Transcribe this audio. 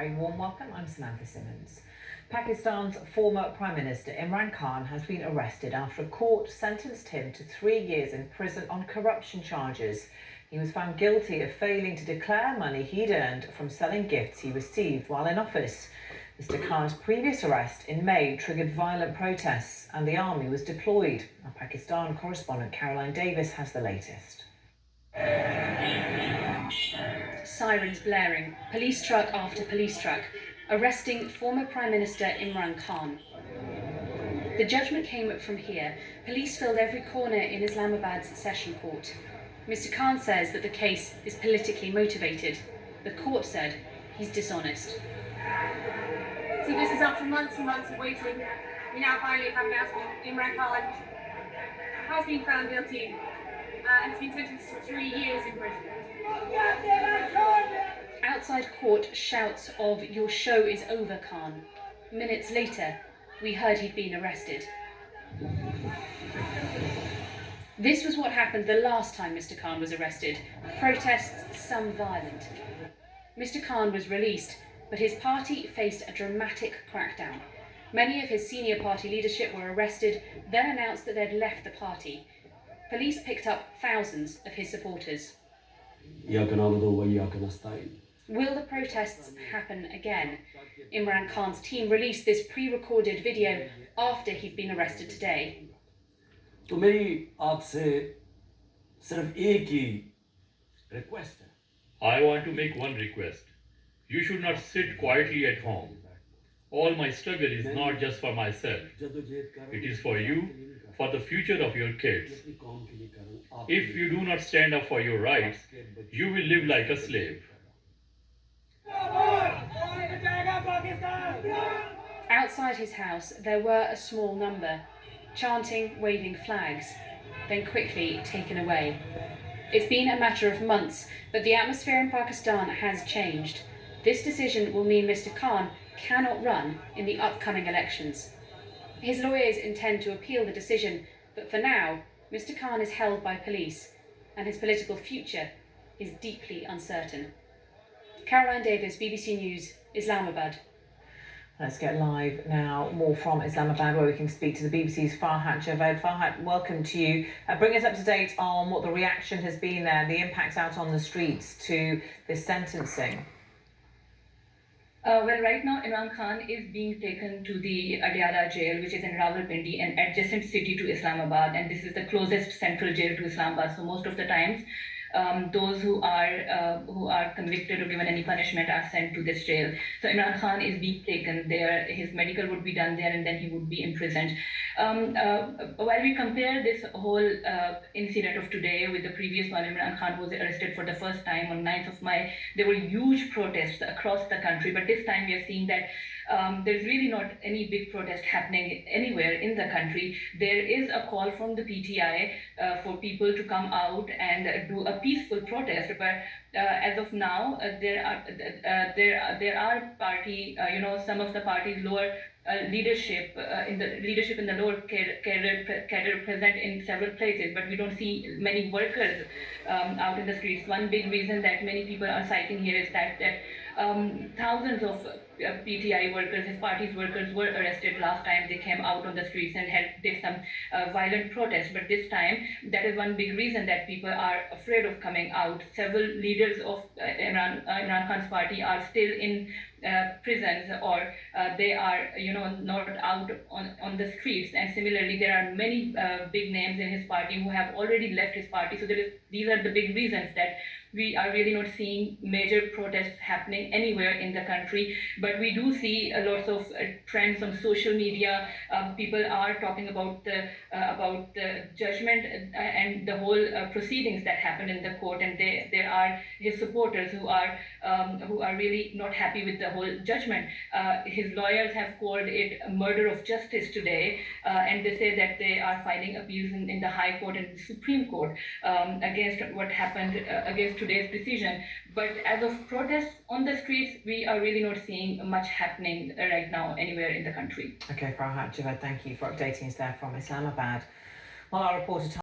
very warm welcome. I'm Samantha Simmons. Pakistan's former Prime Minister Imran Khan has been arrested after a court sentenced him to 3 years in prison on corruption charges. He was found guilty of failing to declare money he'd earned from selling gifts he received while in office. Mr. Khan's previous arrest in May triggered violent protests and the army was deployed. Our Pakistan correspondent Caroline Davis has the latest. Sirens blaring, police truck after police truck, arresting former Prime Minister Imran Khan. The judgment came from here. Police filled every corner in Islamabad's session court. Mr. Khan says that the case is politically motivated. The court said he's dishonest. So this is after months and months of waiting. We now finally have an announcement. Imran Khan has been found guilty and has been sentenced to 3 years in prison. Outside court, shouts of "Your show is over, Khan." Minutes later, we heard he'd been arrested. This was what happened the last time Mr. Khan was arrested. Protests, some violent. Mr. Khan was released, but his party faced a dramatic crackdown. Many of his senior party leadership were arrested, then announced that they'd left the party. Police picked up thousands of his supporters. Will the protests happen again? Imran Khan's team released this pre-recorded video after he'd been arrested today. तो मेरी आपसे सिर्फ एक ही request है। I want to make one request. You should not sit quietly at home. All my struggle is not just for myself. It is for you, for the future of your kids. If you do not stand up for your rights, you will live like a slave. Outside his house, there were a small number, chanting, waving flags, then quickly taken away. It's been a matter of months, but the atmosphere in Pakistan has changed. This decision will mean Mr. Khan cannot run in the upcoming elections. His lawyers intend to appeal the decision, but for now, Mr. Khan is held by police, and his political future is deeply uncertain. Caroline Davis, BBC News, Islamabad. Let's get live now, more from Islamabad, where we can speak to the BBC's Farhat Javed. Farhat, welcome to you. Bring us up to date on what the reaction has been there, the impact out on the streets to this sentencing. Well, right now Imran Khan is being taken to the Adiala jail, which is in Rawalpindi, an adjacent city to Islamabad, and this is the closest central jail to Islamabad. So most of the times, those who are convicted or given any punishment are sent to this jail. So Imran Khan is being taken there. His medical would be done there, and then he would be imprisoned. While we compare this whole incident of today with the previous one, Imran Khan was arrested for the first time on 9th of May. There were huge protests across the country, but this time we are seeing that there's really not any big protest happening anywhere in the country. There is a call from the PTI for people to come out and do a peaceful protest, but as of now, there are party, some of the party's lower leadership in the lower cadre present in several places, but we don't see many workers out in the streets. One big reason that many people are citing here is that thousands of PTI workers, his party's workers, were arrested last time they came out on the streets and did some violent protests. But this time, that is one big reason that people are afraid of coming out. Several leaders of Imran Khan's party are still in prisons, or they are not out on the streets. And similarly, there are many big names in his party who have already left his party. So these are the big reasons that we are really not seeing major protests happening anywhere in the country. But we do see lots of trends on social media. People are talking about the judgment and the whole proceedings that happened in the court, and there are his supporters who are really not happy with the whole judgment. His lawyers have called it a murder of justice today, and they say that they are filing appeals in the High Court and the Supreme Court against what happened, against today's decision. But as of protests on the streets, we are really not seeing much happening right now anywhere in the country. Okay, Farhat Javed, thank you for updating us there from Islamabad. Well, our reporter